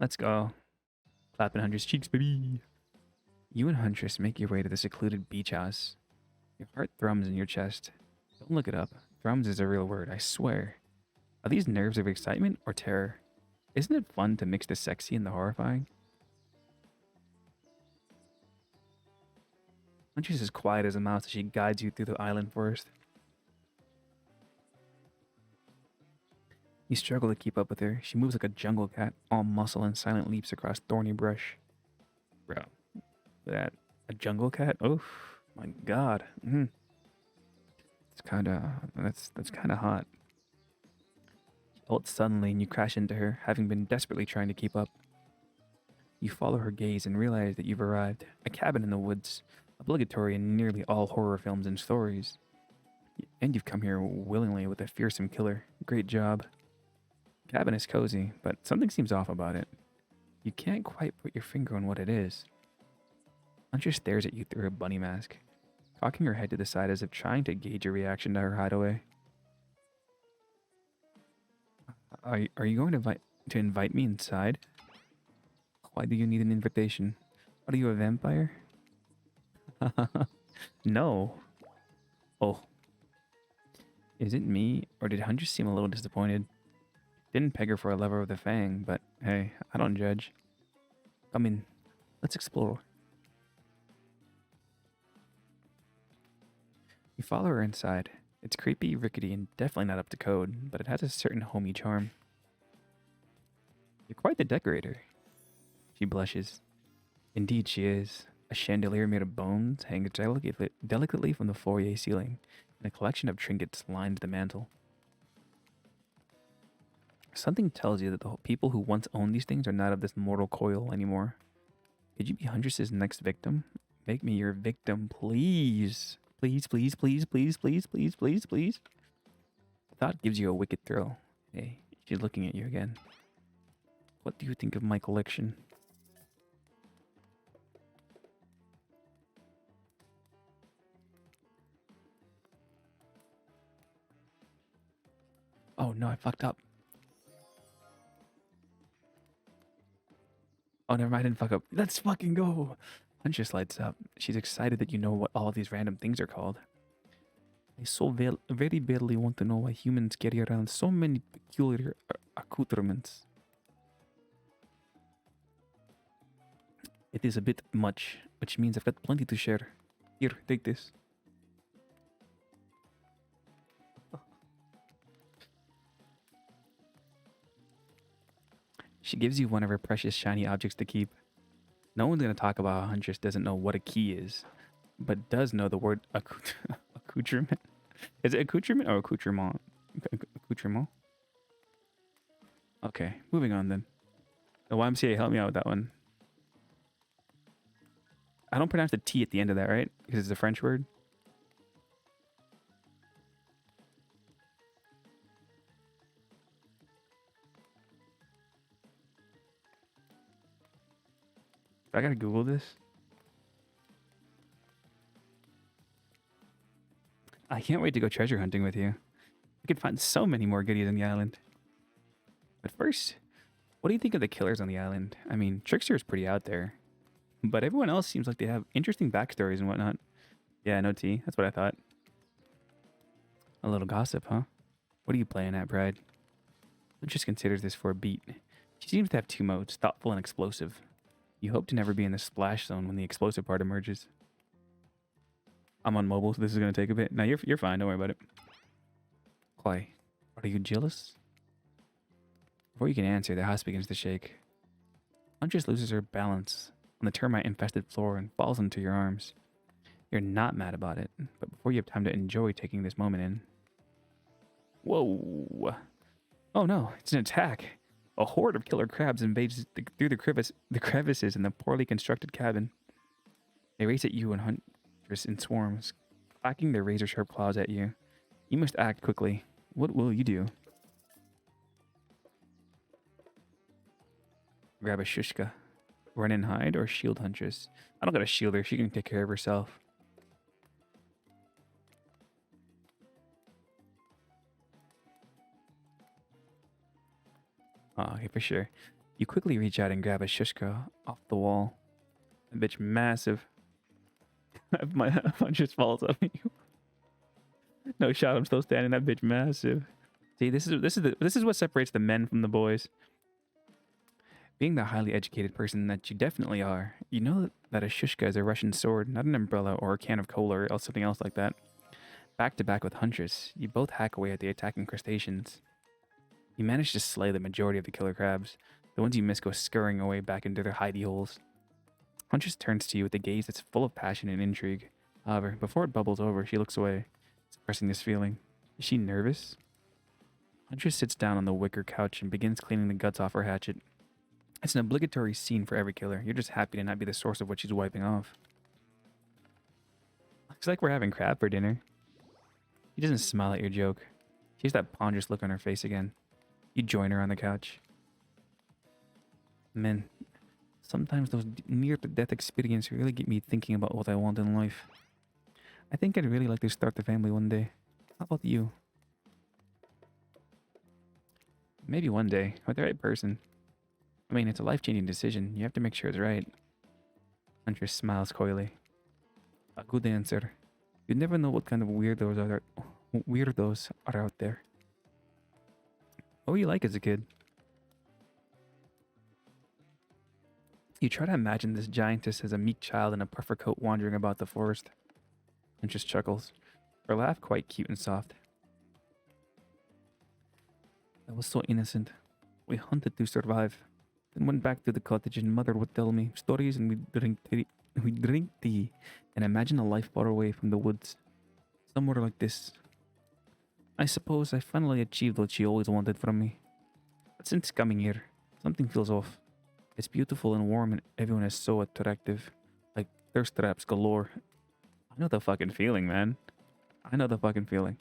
Let's go. Clapping Huntress cheeks, baby. You and Huntress make your way to the secluded beach house. Your heart thrums in your chest. Don't look it up. Thrums is a real word, I swear. Are these nerves of excitement or terror? Isn't it fun to mix the sexy and the horrifying? Huntress is quiet as a mouse as she guides you through the island forest. You struggle to keep up with her. She moves like a jungle cat, all muscle and silent leaps across thorny brush. Bro, that a jungle cat? Oh my god. It's that's kind of hot. She halts suddenly and you crash into her, having been desperately trying to keep up. You follow her gaze and realize that you've arrived. A cabin in the woods, obligatory in nearly all horror films and stories. And you've come here willingly with a fearsome killer. Great job. Cabin is cozy, but something seems off about it. You can't quite put your finger on what it is. Hunter stares at you through her bunny mask, cocking her head to the side as if trying to gauge your reaction to her hideaway. Are you going to invite me inside? Why do you need an invitation? Are you a vampire? No. Oh. Is it me, or did Hunter seem a little disappointed? Didn't peg her for a lover of the fang, but hey, I don't judge. Come in. Let's explore. You follow her inside. It's creepy, rickety, and definitely not up to code, but it has a certain homey charm. You're quite the decorator. She blushes. Indeed she is. A chandelier made of bones hangs delicately from the foyer ceiling, and a collection of trinkets lines the mantel. Something tells you that the people who once owned these things are not of this mortal coil anymore. Could you be Huntress's next victim? Make me your victim, please. Please, please, please, please, please, please, please, please. The thought gives you a wicked thrill. Hey, she's looking at you again. What do you think of my collection? Oh no, I fucked up. Oh, never mind, I didn't fuck up. Let's fucking go. Huntress lights up. She's excited that you know what all of these random things are called. I so very badly want to know why humans carry around so many peculiar accoutrements. It is a bit much, which means I've got plenty to share. Here, take this. She gives you one of her precious shiny objects to keep. No one's going to talk about how Huntress doesn't know what a key is, but does know the word accoutrement. Is it accoutrement or accoutrement? Accoutrement? Okay, moving on then. The YMCA, help me out with that one. I don't pronounce the T at the end of that, right? Because it's a French word. I gotta Google this. I can't wait to go treasure hunting with you. We could find so many more goodies on the island. But first, what do you think of the killers on the island? I mean, Trickster is pretty out there. But everyone else seems like they have interesting backstories and whatnot. Yeah, no tea. That's what I thought. A little gossip, huh? What are you playing at, Bride? Just considers this for a beat. She seems to have two modes, thoughtful and explosive. You hope to never be in the splash zone when the explosive part emerges. I'm on mobile, so this is going to take a bit. No, you're fine. Don't worry about it. Why? Are you jealous? Before you can answer, the house begins to shake. Huntress loses her balance on the termite-infested floor and falls into your arms. You're not mad about it, but before you have time to enjoy taking this moment in... Whoa! Oh no, it's an attack! A horde of killer crabs invades through the crevices in the poorly constructed cabin. They race at you and Huntress in swarms, clacking their razor-sharp claws at you. You must act quickly. What will you do? Grab a shushka. Run and hide or shield Huntress? I don't got a shield her. She can take care of herself. Okay, for sure. You quickly reach out and grab a shushka off the wall. That bitch massive. My one just falls off you. No shot, I'm still standing. That bitch massive. See, this is what separates the men from the boys. Being the highly educated person that you definitely are, you know that a shushka is a Russian sword, not an umbrella or a can of cola or something else like that. Back to back with Huntress, you both hack away at the attacking crustaceans. You manage to slay the majority of the killer crabs. The ones you miss go scurrying away back into their hidey holes. Huntress turns to you with a gaze that's full of passion and intrigue. However, before it bubbles over, she looks away, suppressing this feeling. Is she nervous? Huntress sits down on the wicker couch and begins cleaning the guts off her hatchet. It's an obligatory scene for every killer. You're just happy to not be the source of what she's wiping off. Looks like we're having crab for dinner. She doesn't smile at your joke. She has that ponderous look on her face again. You join her on the couch. Man, sometimes those near-to-death experiences really get me thinking about what I want in life. I think I'd really like to start a family one day. How about you? Maybe one day, with the right person. I mean, it's a life-changing decision. You have to make sure it's right. Huntress smiles coyly. A good answer. You never know what kind of weirdos are out there. What were you like as a kid? You try to imagine this giantess as a meek child in a puffer coat wandering about the forest. Huntress chuckles, her laugh quite cute and soft. I was so innocent. We hunted to survive. Then went back to the cottage and mother would tell me stories and we drink tea and imagine a life far away from the woods. Somewhere like this. I suppose I finally achieved what she always wanted from me. But since coming here, something feels off. It's beautiful and warm and everyone is so attractive. Like thirst traps galore. I know the fucking feeling, man. I know the fucking feeling.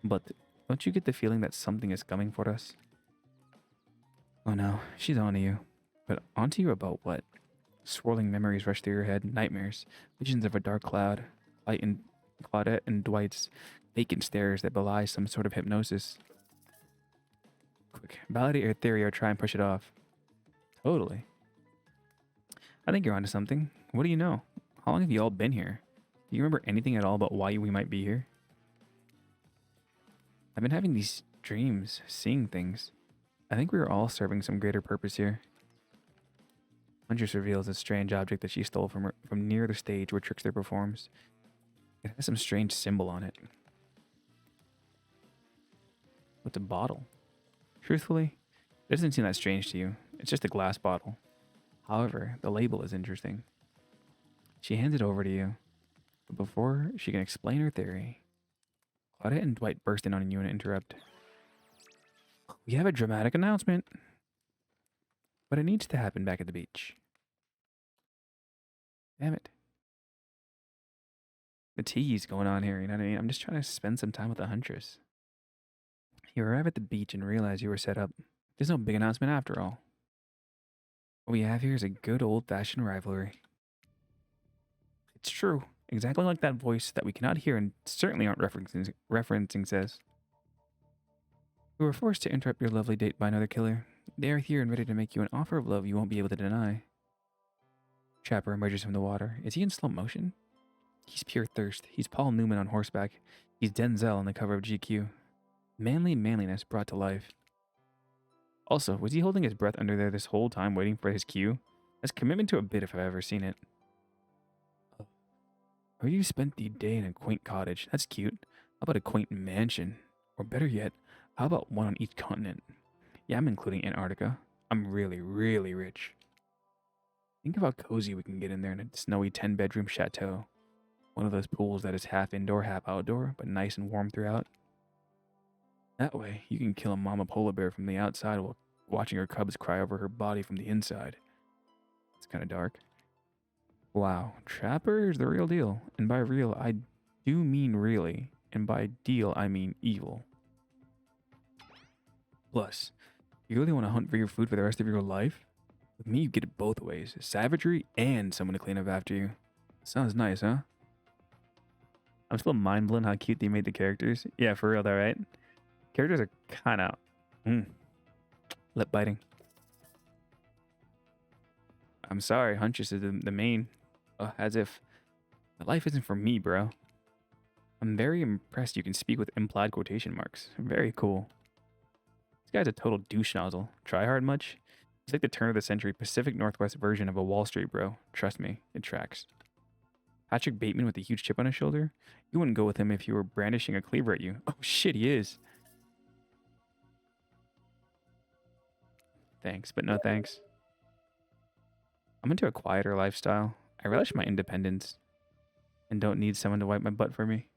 But don't you get the feeling that something is coming for us? Oh no, she's onto you. But onto you about what? Swirling memories rush through your head, nightmares, visions of a dark cloud, Claudette and Dwight's vacant stares that belie some sort of hypnosis. Quick, validate your theory or try and push it off. Totally. I think you're onto something. What do you know? How long have you all been here? Do you remember anything at all about why we might be here? I've been having these dreams, seeing things. I think we are all serving some greater purpose here. Huntress reveals a strange object that she stole from near the stage where Trickster performs. It has some strange symbol on it. What's a bottle? Truthfully, it doesn't seem that strange to you. It's just a glass bottle. However, the label is interesting. She hands it over to you. But before she can explain her theory, Claudette and Dwight burst in on you and interrupt. We have a dramatic announcement. But it needs to happen back at the beach. Damn it. The tease going on here, you know what I mean? I'm just trying to spend some time with the Huntress. You arrive at the beach and realize you were set up. There's no big announcement after all. What we have here is a good old-fashioned rivalry. It's true. Exactly like that voice that we cannot hear and certainly aren't referencing says. We were forced to interrupt your lovely date by another killer. They are here and ready to make you an offer of love you won't be able to deny. Trapper emerges from the water. Is he in slow motion? He's pure thirst. He's Paul Newman on horseback. He's Denzel on the cover of GQ. Manly manliness brought to life. Also, was he holding his breath under there this whole time waiting for his cue? That's commitment to a bit if I've ever seen it. Or you spent the day in a quaint cottage. That's cute. How about a quaint mansion? Or better yet, how about one on each continent? Yeah, I'm including Antarctica. I'm really, really rich. Think of how cozy we can get in there in a snowy 10-bedroom chateau. One of those pools that is half indoor, half outdoor, but nice and warm throughout. That way, you can kill a mama polar bear from the outside while watching her cubs cry over her body from the inside. It's kind of dark. Wow, Trapper is the real deal. And by real, I do mean really. And by deal, I mean evil. Plus, you really want to hunt for your food for the rest of your life? With me, you get it both ways. Savagery and someone to clean up after you. Sounds nice, huh? I'm still mind blown how cute they made the characters. Yeah, for real though, right? Characters are kind of lip biting. I'm sorry, Huntress is the main. As if life isn't for me, bro. I'm very impressed you can speak with implied quotation marks. Very cool. This guy's a total douche nozzle. Try hard much? He's like the turn of the century Pacific Northwest version of a Wall Street bro. Trust me, it tracks. Patrick Bateman with a huge chip on his shoulder? You wouldn't go with him if you were brandishing a cleaver at you. Oh shit, he is. Thanks, but no thanks. I'm into a quieter lifestyle. I relish my independence and don't need someone to wipe my butt for me.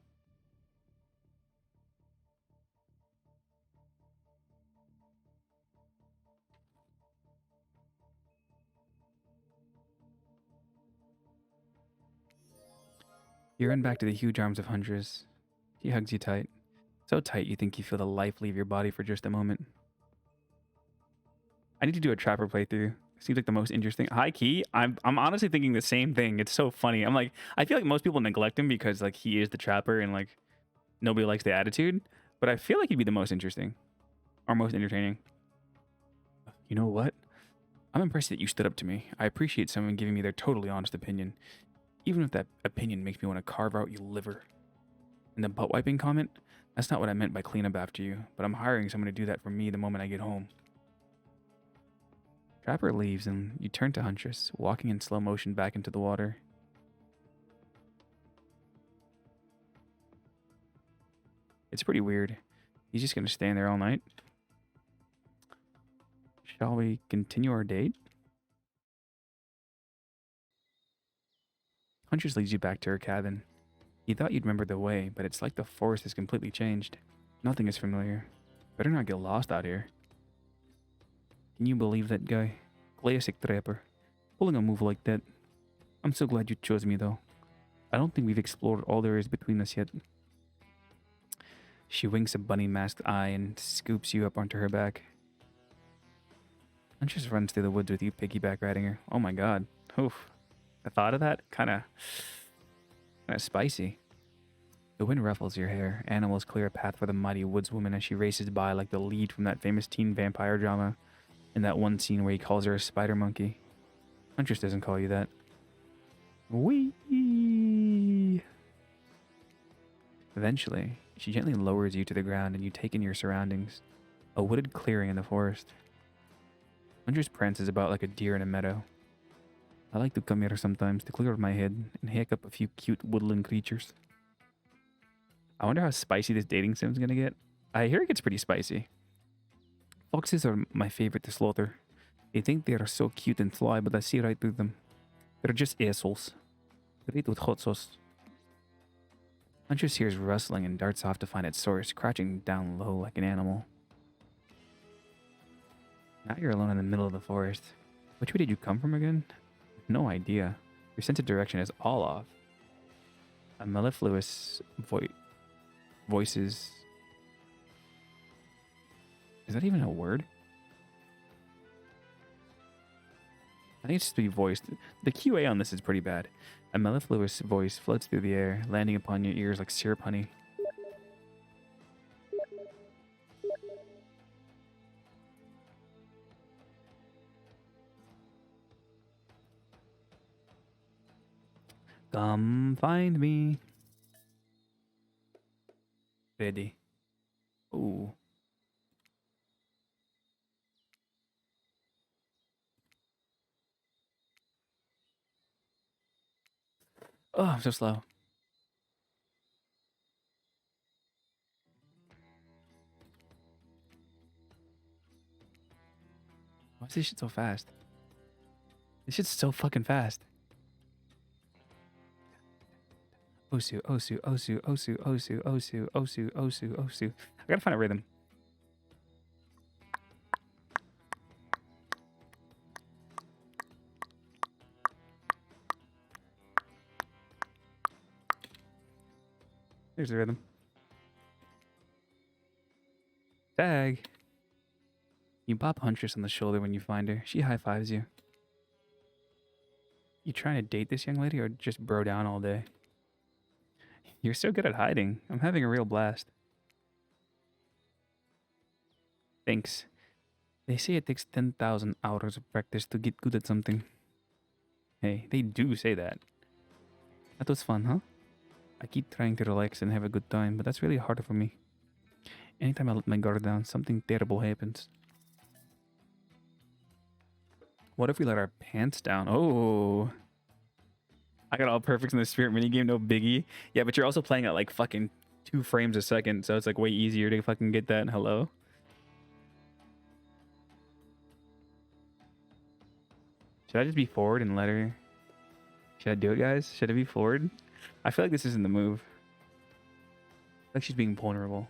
You run back to the huge arms of Huntress. He hugs you tight. So tight you think you feel the life leave your body for just a moment. I need to do a Trapper playthrough. Seems like the most interesting. High key, I'm honestly thinking the same thing. It's so funny. I'm like, I feel like most people neglect him because like he is the Trapper and like nobody likes the attitude. But I feel like he'd be the most interesting or most entertaining. You know what? I'm impressed that you stood up to me. I appreciate someone giving me their totally honest opinion, even if that opinion makes me want to carve out your liver. And the butt wiping comment? That's not what I meant by clean up after you, but I'm hiring someone to do that for me the moment I get home. Trapper leaves and you turn to Huntress, walking in slow motion back into the water. It's pretty weird. He's just gonna stand there all night. Shall we continue our date? Huntress leads you back to her cabin. You thought you'd remember the way, but it's like the forest has completely changed. Nothing is familiar. Better not get lost out here. Can you believe that guy? Classic Trapper. Pulling a move like that. I'm so glad you chose me though. I don't think we've explored all there is between us yet. She winks a bunny masked eye and scoops you up onto her back. Huntress runs through the woods with you piggyback riding her. Oh my god. Oof. The thought of that? Kinda spicy. The wind ruffles your hair. Animals clear a path for the mighty woodswoman as she races by like the lead from that famous teen vampire drama in that one scene where he calls her a spider monkey. Huntress doesn't call you that. Whee! Eventually, she gently lowers you to the ground and you take in your surroundings. A wooded clearing in the forest. Huntress prances about like a deer in a meadow. I like to come here sometimes to clear my head and hack up a few cute woodland creatures. I wonder how spicy this dating sim's gonna get. I hear it gets pretty spicy. Foxes are my favorite to slaughter. They think they are so cute and sly, but I see right through them. They're just assholes. Great with hot sauce. Huntress hears rustling and darts off to find its source, crouching down low like an animal. Now you're alone in the middle of the forest. Which way did you come from again? No idea. Your sense of direction is all off. A mellifluous voices. Is that even a word? I think it's just to be voiced. The QA on this is pretty bad. A mellifluous voice floats through the air, landing upon your ears like syrup honey. Come find me. Ready. Ooh. Oh, I'm so slow. Why is this shit so fast? This shit's so fucking fast. Osu, osu, osu, osu, osu, osu, osu, osu, osu. I gotta find a rhythm. There's the rhythm. Tag. You pop Huntress on the shoulder when you find her. She high-fives you. You trying to date this young lady or just bro down all day? You're so good at hiding. I'm having a real blast. Thanks. They say it takes 10,000 hours of practice to get good at something. Hey, they do say that. That was fun, huh? I keep trying to relax and have a good time, but that's really hard for me. Anytime I let my guard down, something terrible happens. What if we let our pants down? Oh, I got all perfects in the spirit minigame, no biggie. Yeah, but you're also playing at like fucking 2 frames a second, so it's like way easier to fucking get that. Hello? Should I just be forward and let her... Should I do it, guys? Should I be forward? I feel like this isn't the move. I feel like she's being vulnerable.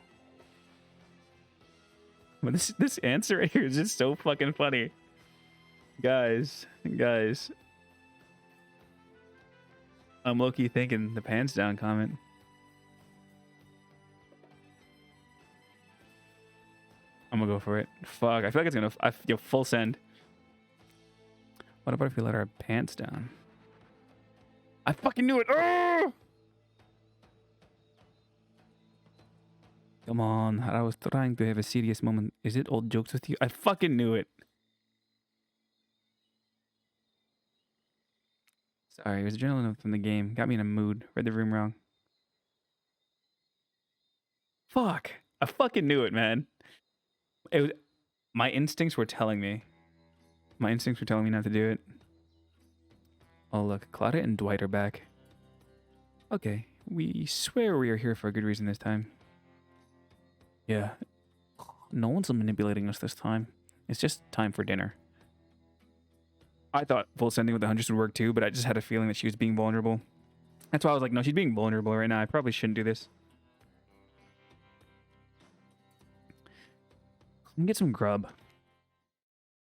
But this answer right here is just so fucking funny. Guys. I'm low-key thinking the pants down comment. I'm gonna go for it. Fuck, I feel like it's gonna... Yo, full send. What about if we let our pants down? I fucking knew it! Oh! Come on, I was trying to have a serious moment. Is it all jokes with you? I fucking knew it. Sorry, it was adrenaline from the game. Got me in a mood. Read the room wrong. Fuck. I fucking knew it, man. It was... My instincts were telling me. My instincts were telling me not to do it. Oh, look. Claudia and Dwight are back. Okay. We swear we are here for a good reason this time. Yeah. No one's manipulating us this time. It's just time for dinner. I thought full sending with the Huntress would work too, but I just had a feeling that she was being vulnerable. That's why I was like, no, she's being vulnerable right now. I probably shouldn't do this. Let me get some grub.